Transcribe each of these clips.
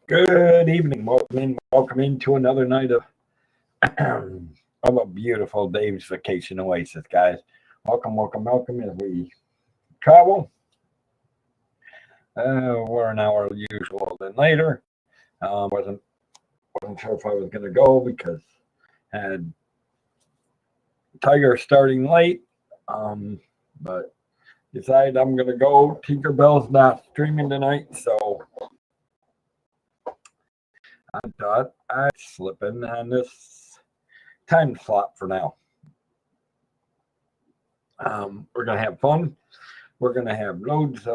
Good evening. Welcome into another night of of a beautiful Dave's Vacation Oasis, guys. Welcome as we travel. We're an hour usual than later. Wasn't sure if I was gonna go because I had Tiger starting late. But decided I'm gonna go. Tinkerbell's not streaming tonight, so I thought I'd slip in on this time slot for now. We're gonna have fun. We're gonna have loads.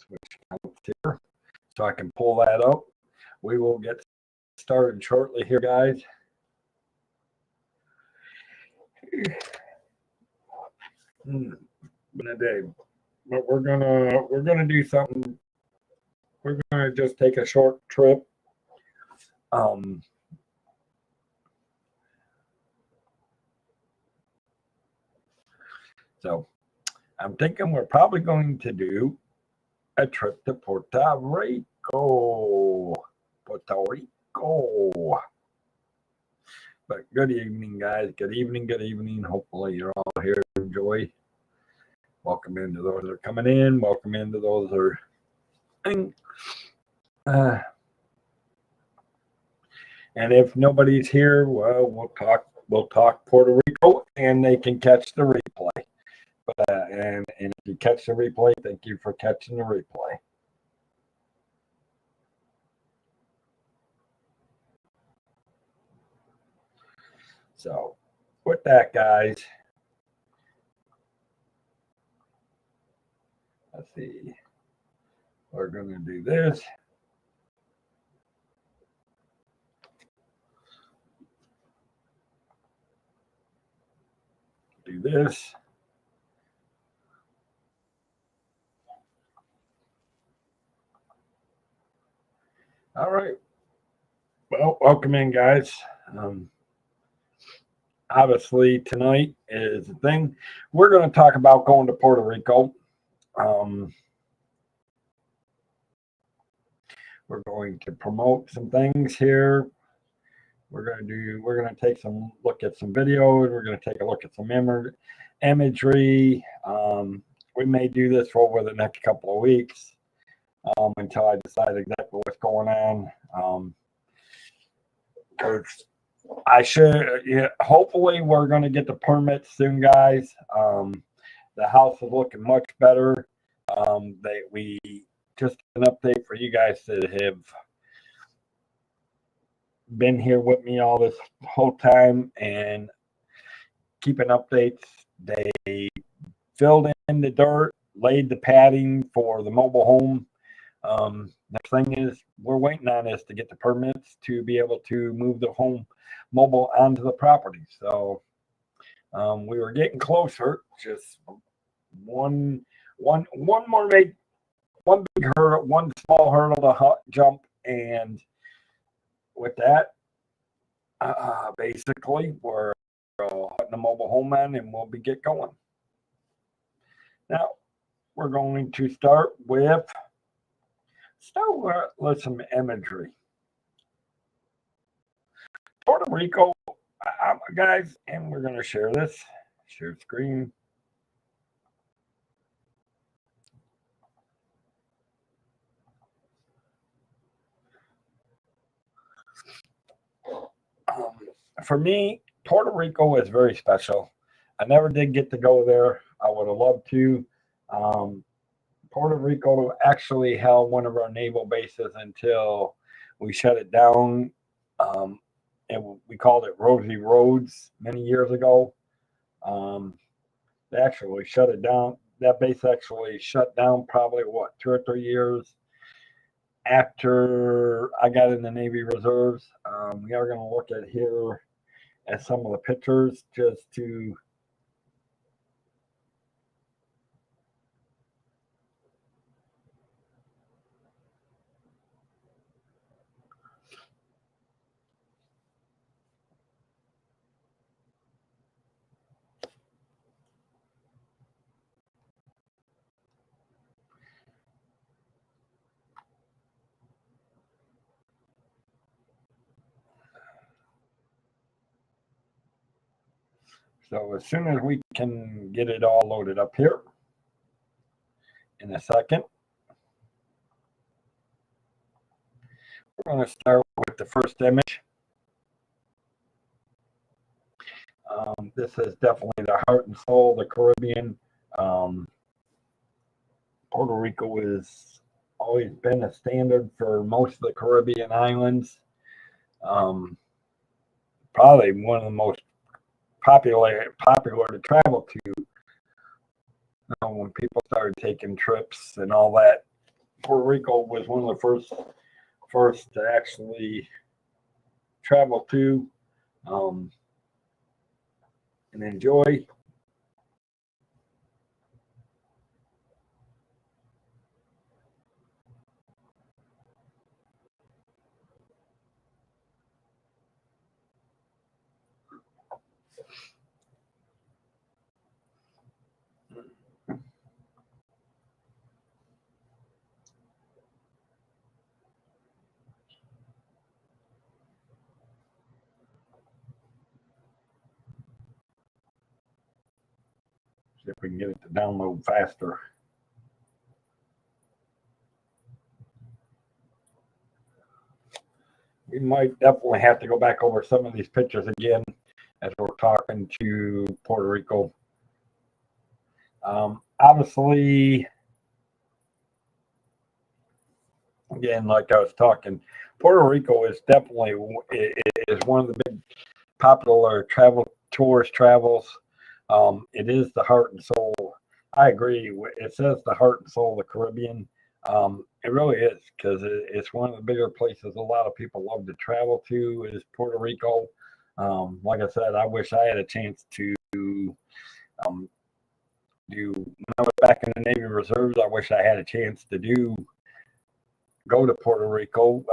Switch counts here so I can pull that up. We will get started shortly here, guys. Been a day, but we're gonna do something. We're gonna just take a short trip. So I'm thinking we're probably going to do a trip to Puerto Rico. But good evening, guys. Good evening. Hopefully you're all here to enjoy. Welcome into those that are coming in. Welcome into those that are. And if nobody's here, well, we'll talk Puerto Rico, and they can catch the replay. And if you catch the replay, thank you for catching the replay. So, with that, guys, let's see. We're going to do this. Do this. All right. Well, welcome in, guys. Obviously, tonight is the thing. We're going to talk about going to Puerto Rico. We're going to promote some things here. We're going to take some look at some videos. We're going to take a look at some imagery. We may do this for over the next couple of weeks until I decide exactly what's going on. Because I should, hopefully we're going to get the permits soon, guys. The house is looking much better. We just an update for you guys that have been here with me all this whole time and keeping updates. They filled in the dirt, laid the padding for the mobile home. Next thing is we're waiting on this to get the permits to be able to move the home mobile onto the property. So we were getting closer. Just one big hurdle, one small hurdle to jump, and with that, basically we're putting the mobile home on, and we'll get going. Now we're going to start with some imagery. Puerto Rico, guys, and we're going to share this. Share screen. For me, Puerto Rico is very special. I never did get to go there. I would have loved to. Puerto Rico actually held one of our naval bases until we shut it down. And we called it Rosie Roads many years ago. They actually shut it down. That base actually shut down probably 2 or 3 years after I got in the Navy Reserves. We are going to look at here at some of the pictures just to So as soon as we can get it all loaded up here in a second, we're going to start with the first image. This is definitely the heart and soul of the Caribbean. Puerto Rico has always been a standard for most of the Caribbean islands. Probably one of the most popular to travel to. When people started taking trips and all that, Puerto Rico was one of the first to actually travel to and enjoy. See if we can get it to download faster. We might definitely have to go back over some of these pictures again as we're talking to Puerto Rico. Obviously, again, like I was talking, Puerto Rico is definitely is one of the big popular tourist travels. It is the heart and soul. I agree. It says the heart and soul of the Caribbean. It really is, because it's one of the bigger places a lot of people love to travel to is Puerto Rico. Like I said, I wish I had a chance to when I was back in the Navy Reserves. I wish I had a chance to go to Puerto Rico,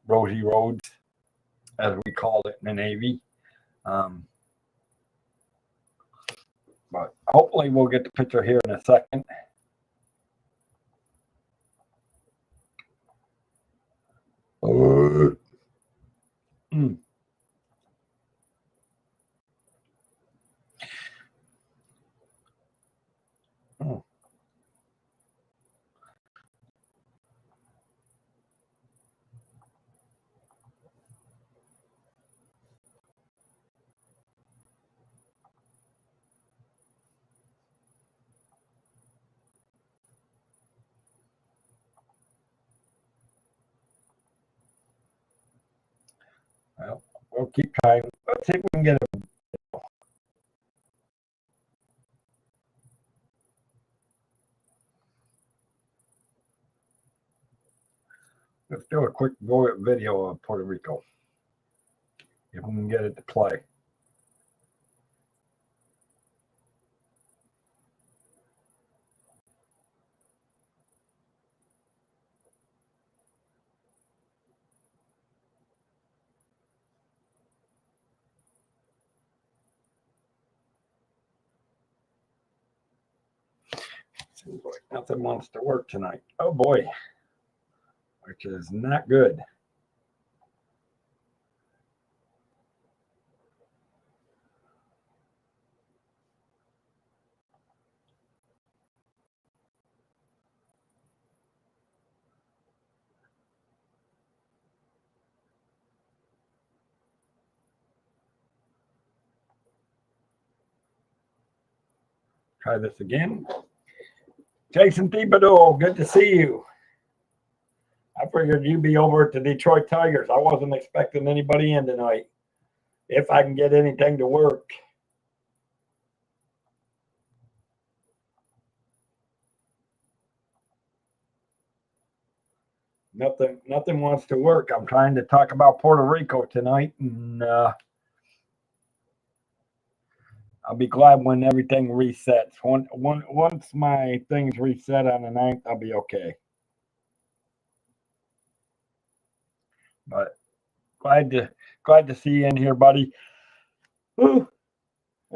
Rosie Roads, as we called it in the Navy. But hopefully we'll get the picture here in a second. Mm. Oh. Well, we'll keep trying. Let's see if we can get it. Let's do a quick video of Puerto Rico, if we can get it to play. Seems like nothing wants to work tonight. Oh boy, which is not good. Try this again. Jason Thibodeau, good to see you. I figured you'd be over at the Detroit Tigers. I wasn't expecting anybody in tonight. If I can get anything to work. Nothing wants to work. I'm trying to talk about Puerto Rico tonight, and I'll be glad when everything resets. Once my things reset on the 9th, I'll be okay. But glad to see you in here, buddy. Ooh,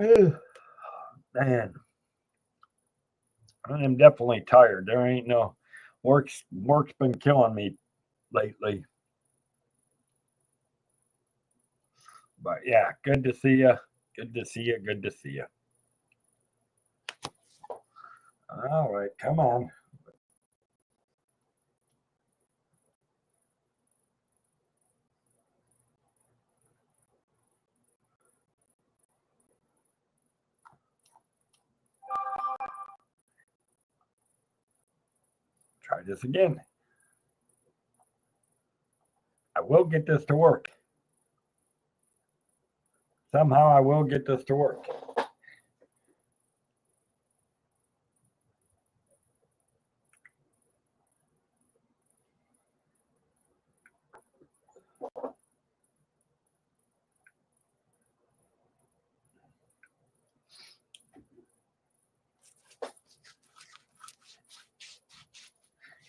ooh, man, I am definitely tired. There ain't no work's been killing me lately. But yeah, good to see you. Good to see you. Good to see you. All right, come on. Try this again. I will get this to work. Somehow I will get this to work.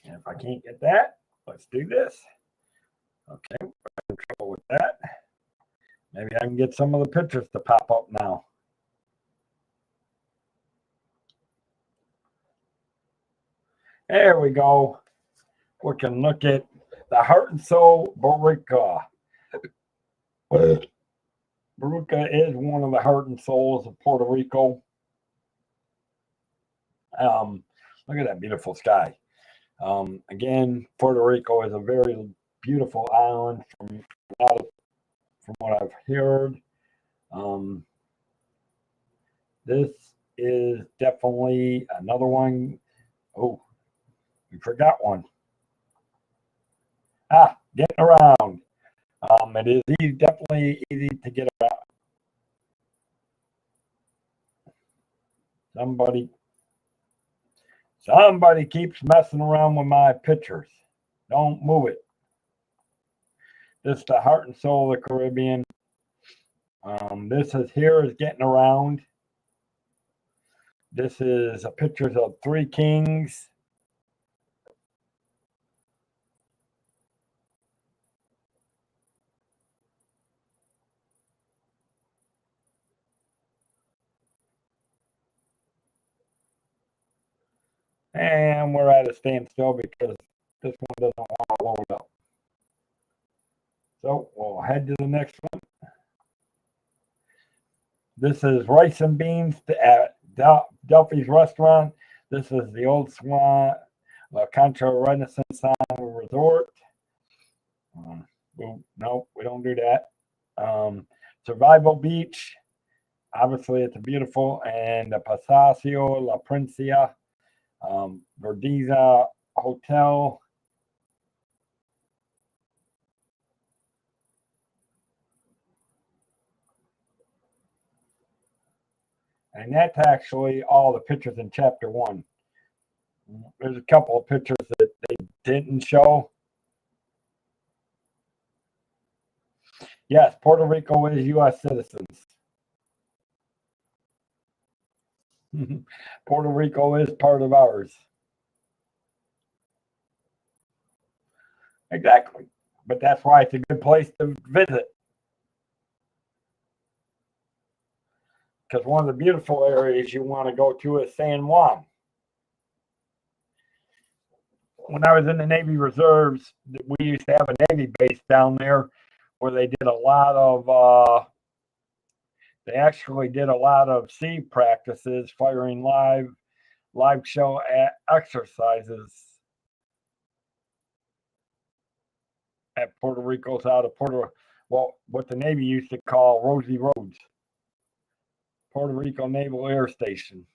And if I can't get that, let's do this. Okay, we're having trouble with that. Maybe I can get some of the pictures to pop up now. There we go. We can look at the heart and soul Borica. Borica is one of the heart and souls of Puerto Rico. Look at that beautiful sky. Again, Puerto Rico is a very beautiful island from what I've heard. This is definitely another one. Oh, we forgot one. Getting around. It is definitely easy to get around. Somebody keeps messing around with my pictures. Don't move it. This is the heart and soul of the Caribbean. This is here is getting around. This is a pictures of three kings. And we're at a standstill because this one doesn't want to load up. So we'll head to the next one. This is rice and beans at Duffy's restaurant. This is the Old Swan La Concha Renaissance Resort. No, we don't do that. Survival Beach. Obviously, it's beautiful. And the Paseo La Princia. Verdiza Hotel. And that's actually all the pictures in chapter 1. There's a couple of pictures that they didn't show. Yes, Puerto Rico is U.S. citizens. Puerto Rico is part of ours. Exactly. But that's why it's a good place to visit. Because one of the beautiful areas you want to go to is San Juan. When I was in the Navy Reserves, we used to have a Navy base down there where they did a lot of they actually did a lot of sea practices, firing live show exercises at Puerto Rico's out of what the Navy used to call Rosie Roads, Puerto Rico Naval Air Station.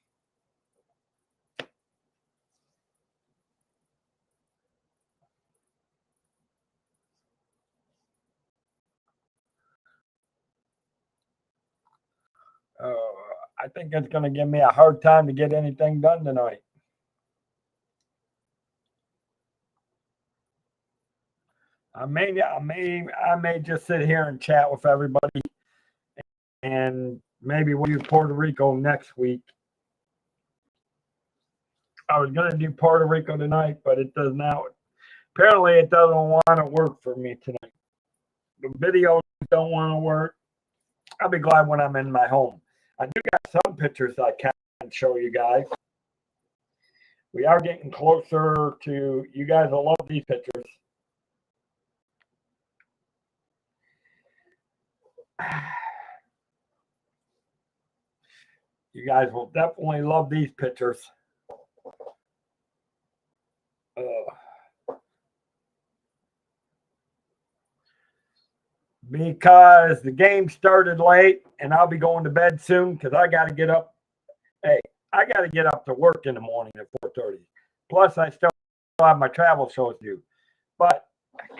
I think it's going to give me a hard time to get anything done tonight. I may just sit here and chat with everybody, and maybe we'll do Puerto Rico next week. I was going to do Puerto Rico tonight, but it does not. Apparently, it doesn't want to work for me tonight. The videos don't want to work. I'll be glad when I'm in my home. I do got some pictures I can show you guys. We are getting closer to, you guys will love these pictures. You guys will definitely love these pictures. Because the game started late and I'll be going to bed soon because I got to get up. Hey, I got to get up to work in the morning at 4:30. Plus, I still have my travel shows to do. But,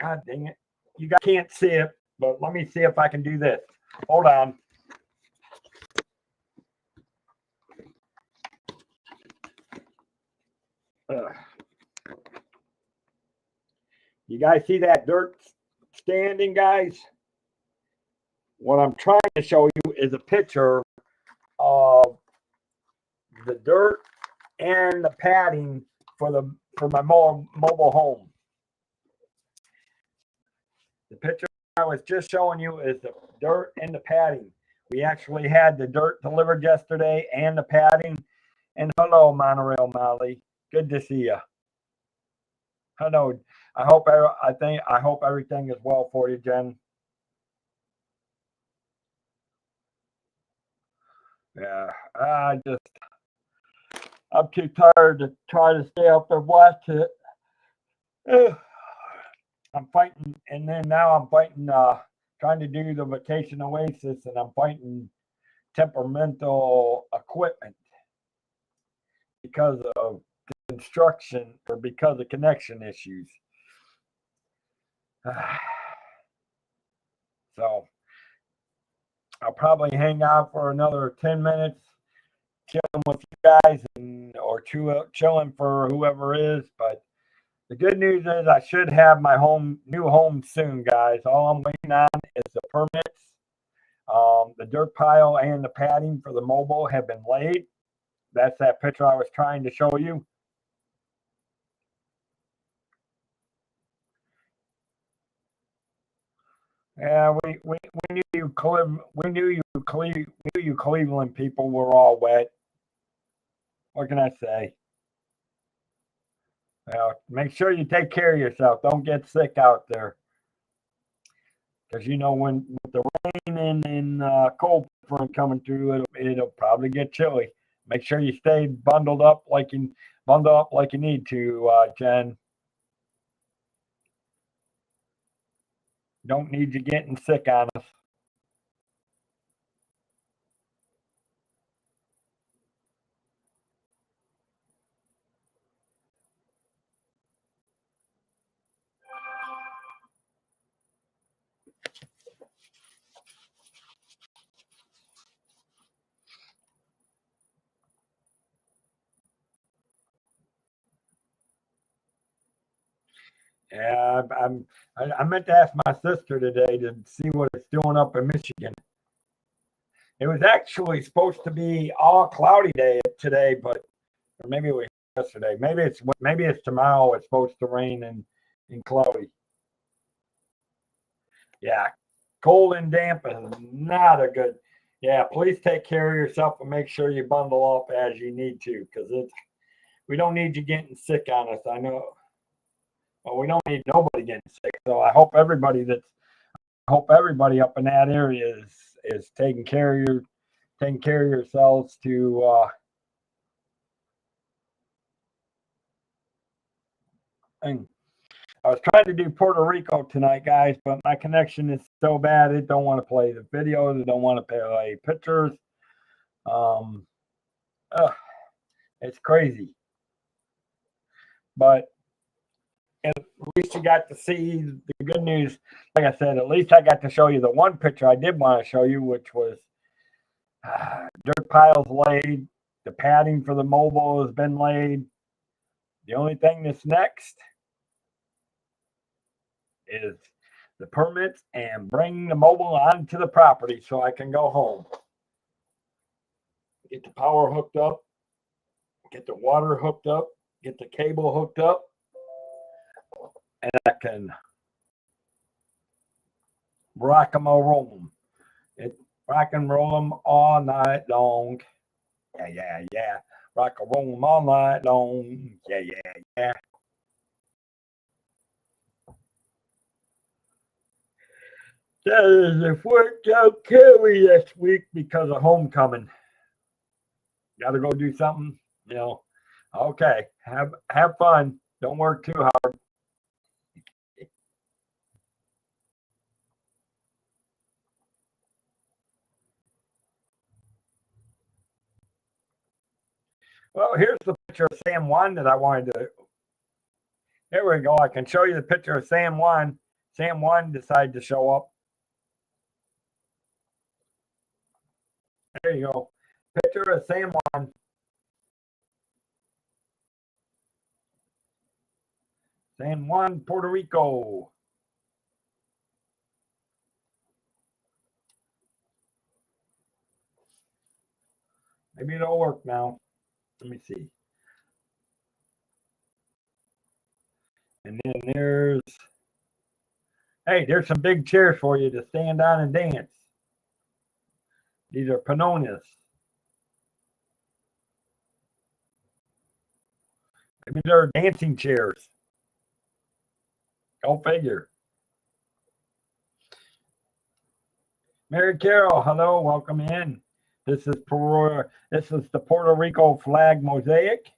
God dang it. You guys can't see it, but let me see if I can do this. Hold on. You guys see that dirt standing, guys? What I'm trying to show you is a picture of the dirt and the padding for my mobile home. The picture I was just showing you is the dirt and the padding. We actually had the dirt delivered yesterday and the padding. And hello, Monorail Molly. Good to see you. Hello. I hope everything is well for you, Jen. Yeah, I'm too tired to try to stay up and watch it. I'm fighting, and then now I'm fighting, trying to do the Vacation Oasis, and I'm fighting temperamental equipment because of construction or because of connection issues. So I'll probably hang out for another 10 minutes, chilling with you guys, or chilling for whoever is. But the good news is I should have my new home soon, guys. All I'm waiting on is the permits. The dirt pile and the padding for the mobile have been laid. That's that picture I was trying to show you. Yeah, we knew you Cleveland people were all wet. What can I say? Make sure you take care of yourself. Don't get sick out there. Because when with the rain and cold front coming through, it'll probably get chilly. Make sure you stay bundled up like you need to, Jen. Don't need you getting sick on us. Yeah, I meant to ask my sister today to see what it's doing up in Michigan. It was actually supposed to be all cloudy day today, or maybe it was yesterday. Maybe it's tomorrow. It's supposed to rain and cloudy. Yeah, cold and damp is not a good. Yeah, please take care of yourself and make sure you bundle up as you need to, because we don't need you getting sick on us. I know. Well, we don't need nobody getting sick. So I hope everybody up in that area is taking care of yourselves to. And I was trying to do Puerto Rico tonight, guys, but my connection is so bad it don't want to play the videos. It don't want to play pictures. It's crazy. But at least you got to see the good news. Like I said, at least I got to show you the one picture I did want to show you, which was dirt piles laid. The padding for the mobile has been laid. The only thing that's next is the permits and bring the mobile onto the property so I can go home. Get the power hooked up, get the water hooked up, get the cable hooked up, and I can rock 'em or roll 'em. Rock and roll 'em all night long. Yeah. Rock and roll 'em all night long. Yeah. That is, if worked out Kelly this week because of homecoming. Got to go do something. Okay. Have fun. Don't work too hard. Well, here's the picture of San Juan that I wanted to. Here we go. I can show you the picture of San Juan. San Juan decided to show up. There you go. Picture of San Juan. San Juan, Puerto Rico. Maybe it'll work now. Let me see. And then there's some big chairs for you to stand on and dance. These are Panonas. Maybe they're dancing chairs. Go figure. Mary Carol, hello, welcome in. This is the Puerto Rico flag mosaic.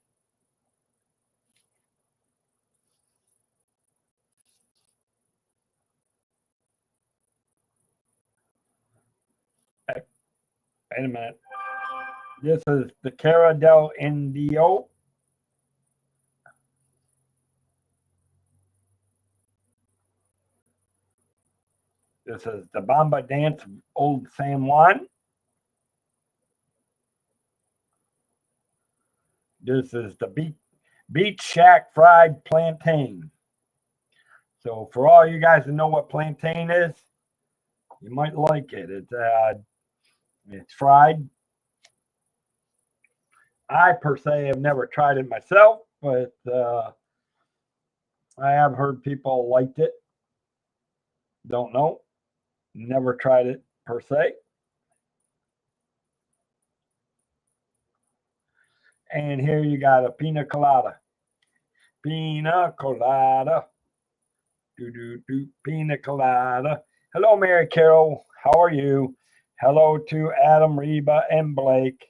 Wait a minute. This is the Cara del Indio. This is the Bamba Dance of Old San Juan. This is the Beach Shack Fried Plantain. So for all you guys that know what plantain is, you might like it. It's fried. I per se have never tried it myself, but I have heard people liked it. Don't know. Never tried it per se. And here you got a pina colada. Pina colada. Pina colada. Hello, Mary Carol. How are you? Hello to Adam, Reba, and Blake.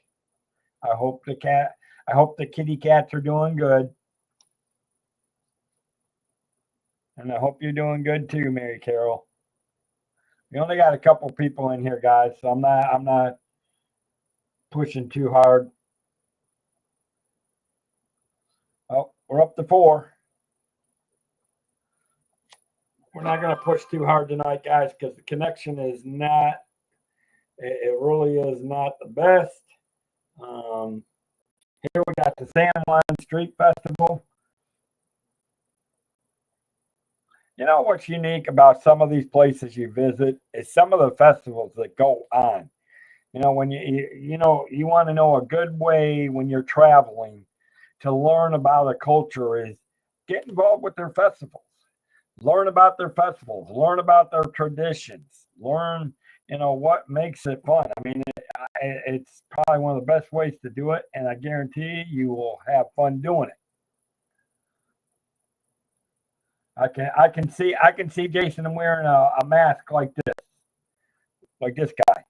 I hope the kitty cats are doing good. And I hope you're doing good too, Mary Carol. We only got a couple people in here, guys, so I'm not pushing too hard. Oh, we're up to 4. We're not going to push too hard tonight, guys, because the connection is not. It really is not the best. Here we got the San Juan Street Festival. You know what's unique about some of these places you visit is some of the festivals that go on. When you want to know a good way when you're traveling to learn about a culture is get involved with their festivals. Learn about their festivals, learn about their traditions, learn, what makes it fun. I mean, it's probably one of the best ways to do it, and I guarantee you will have fun doing it. I can see Jason wearing a mask like this guy.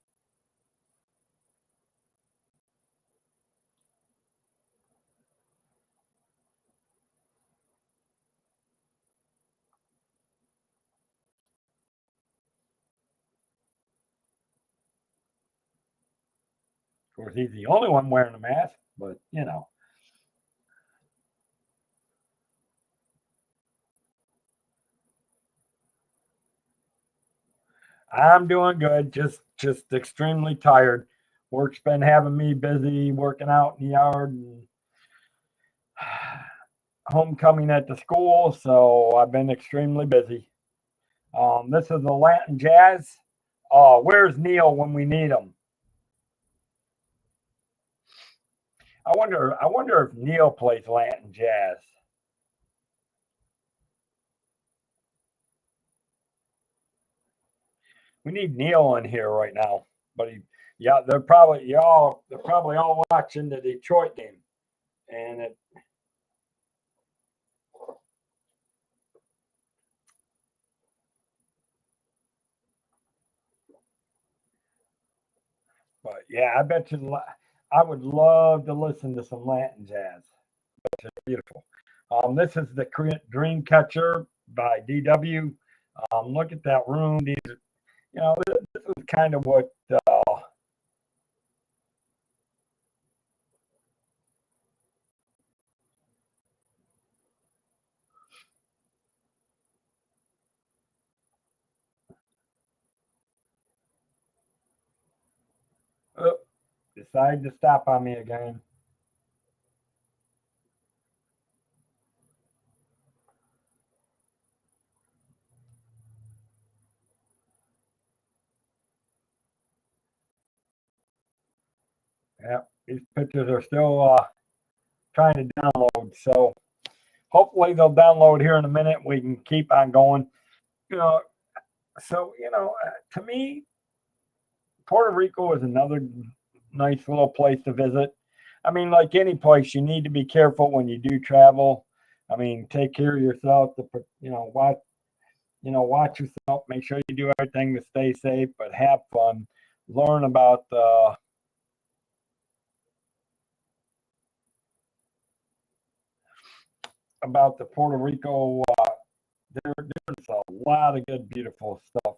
Of course, he's the only one wearing a mask, but I'm doing good. Just extremely tired. Work's been having me busy working out in the yard and homecoming at the school, so I've been extremely busy. This is the Latin Jazz. Where's Neil when we need him? I wonder if Neil plays Latin Jazz. We need Neil in here right now, but yeah, they're probably all watching the Detroit game, and but yeah, I bet you I would love to listen to some Latin jazz. It's beautiful. This is the Dream Catcher by DW. Look at that room. These, this is kind of what. Decided to stop on me again. Yeah, these pictures are still trying to download. So hopefully they'll download here in a minute. We can keep on going. So to me, Puerto Rico is another nice little place to visit. I mean, like any place, you need to be careful when you do travel. I mean, take care of yourself. Watch yourself. Make sure you do everything to stay safe, but have fun. Learn about the Puerto Rico. There's a lot of good, beautiful stuff,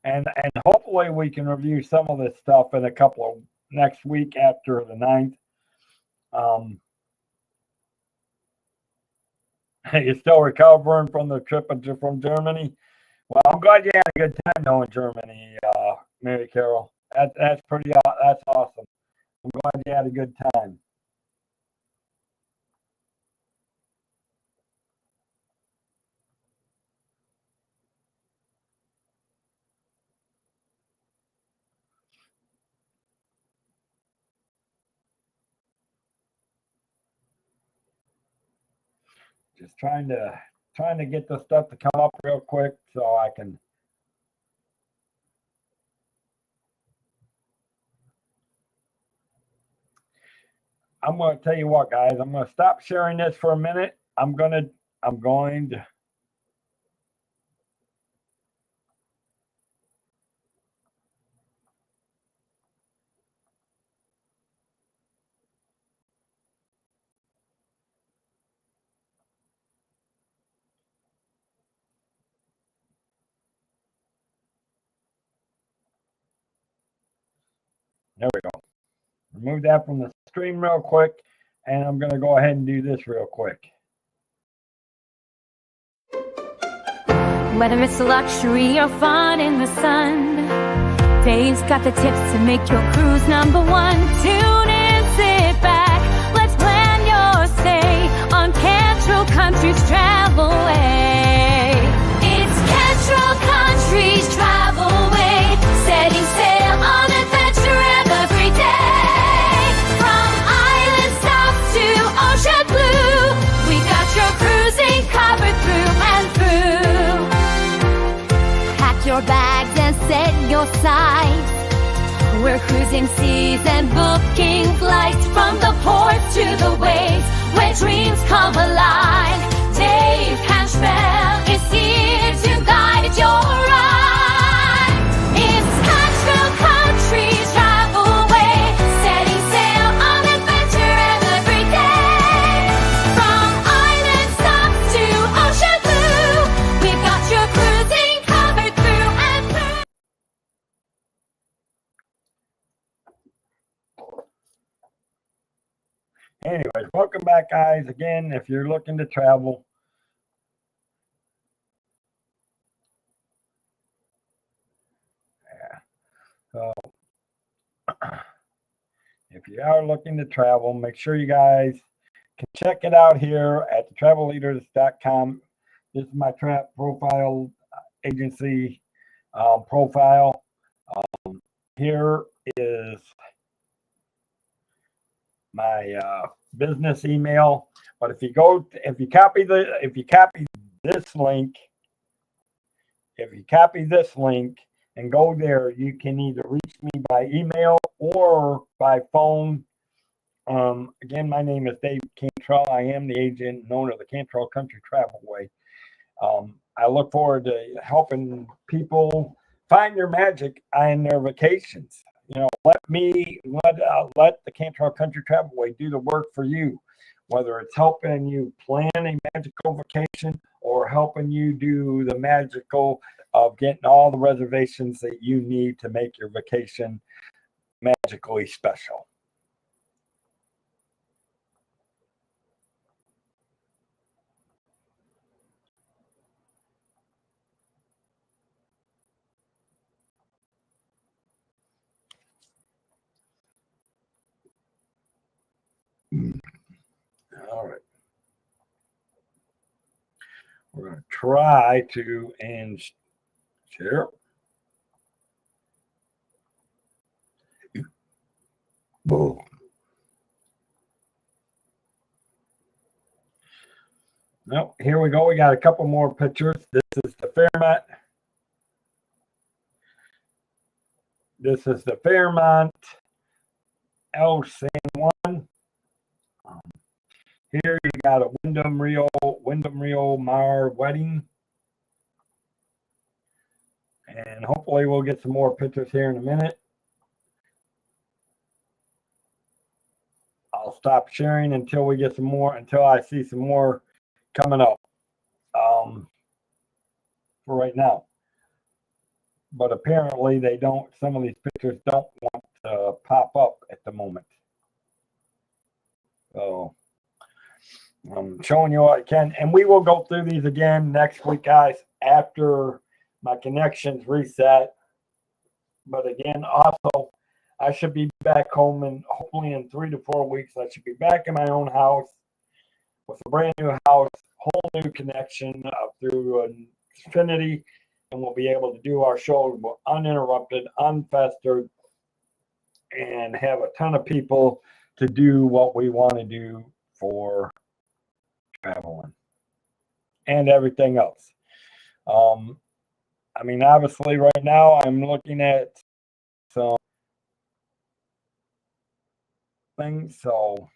and hopefully we can review some of this stuff in a couple of next week after the 9th. You're still recovering from the trip from Germany. Well, I'm glad you had a good time though in Germany, Mary Carol. That's pretty. That's awesome. I'm glad you had a good time. Just trying to get the stuff to come up real quick so I can. I'm going to tell you what, guys. I'm going to stop sharing this for a minute. I'm going to. There we go. Remove that from the stream real quick, and I'm going to go ahead and do this real quick. Whether it's luxury or fun in the sun, Dave's got the tips to make your cruise #1. Tune in, sit back, let's plan your stay on Cantrell Country's Travel Way. It's Cantrell Country's Travel Way, setting sail on adventure every day. From island stops to ocean blue, we got your cruising covered through and through. Pack your bags and set your sights. We're cruising seas and booking flights from the ports to the waves where dreams come alive. Dave Cantrell is here to guide your ride. It's Cantrell Country's Travel Way, setting sail on adventure every day. From island stops to ocean blue, we've got your cruising covered through and through. Anyways, welcome back, guys. Again, if you're looking to travel, so if you are looking to travel, make sure you guys can check it out here at thetravelleaders.com. This is my profile agency profile. Here is my business email. But if you copy this link and go there, you can either reach me by email or by phone. Again, my name is Dave Cantrell. I am the agent and owner of the Cantrell Country Travel Way. I look forward to helping people find their magic on their vacations. You know, let the Cantrell Country Travelway do the work for you, whether it's helping you plan a magical vacation or helping you do the magical of getting all the reservations that you need to make your vacation magically special. All right. We're going to try to end share. Boom. No, here we go. We got a couple more pictures. This is the Fairmont. This is the Fairmont El San Juan. Here you got a Wyndham Rio Mar wedding. And hopefully we'll get some more pictures here in a minute. I'll stop sharing until we get some more, until I see some more coming up for right now. But apparently they don't, some of these pictures don't want to pop up at the moment. So I'm showing you what I can. And we will go through these again next week, guys, after my connections reset. But again, also, I should be back home, and hopefully in 3 to 4 weeks, I should be back in my own house with a brand new house, whole new connection through Xfinity, and we'll be able to do our shows uninterrupted, unfestered, and have a ton of people to do what we want to do for traveling and everything else. I mean, obviously right now I'm looking at some things, so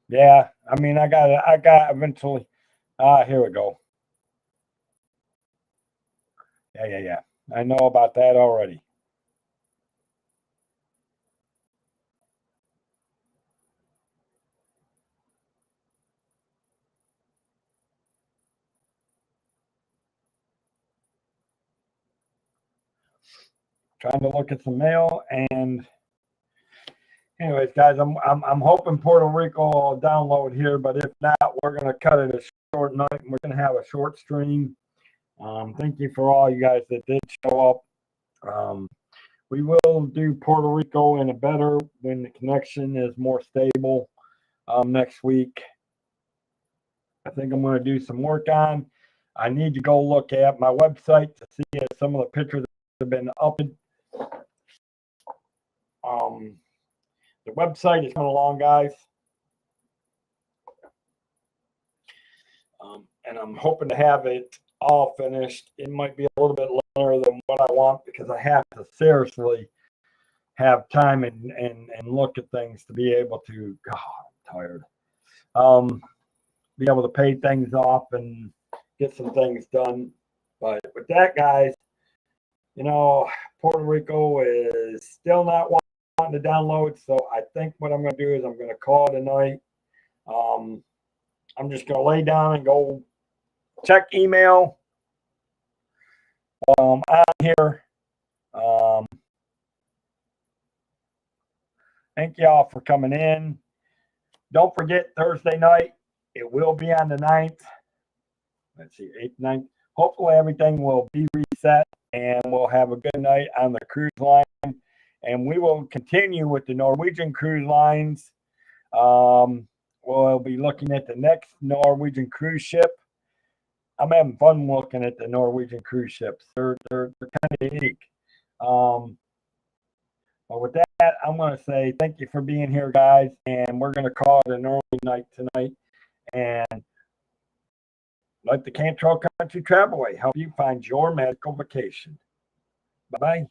yeah, I mean, I got eventually. Here we go. Yeah. I know about that already. Trying to look at some mail, and anyways, guys, I'm hoping Puerto Rico will download here, but if not, we're gonna cut it a short night, and we're gonna have a short stream. Thank you for all you guys that did show up. We will do Puerto Rico in a better when the connection is more stable next week. I think I'm going to do some work on. I need to go look at my website to see if some of the pictures have been updated. The website is coming along, guys. And I'm hoping to have it all finished. It might be a little bit later than what I want because I have to seriously have time and look at things to be able to, God, I'm tired. Be able to pay things off and get some things done. But with that, guys, you know, Puerto Rico is still not wanting to download. So I think what I'm going to do is I'm going to call it a night. I'm just going to lay down and go check email while I'm on here. Thank y'all for coming in. Don't forget Thursday night. It will be on the 9th. Let's see, 8th, 9th. Hopefully everything will be reset and we'll have a good night on the cruise line. And we will continue with the Norwegian cruise lines. We'll be looking at the next Norwegian cruise ship. I'm having fun looking at the Norwegian cruise ships. They're kind of unique. But with that, I'm going to say thank you for being here, guys. And we're going to call it an early night tonight. And Let the Cantrell Country Travelway help you find your magical vacation. Bye-bye.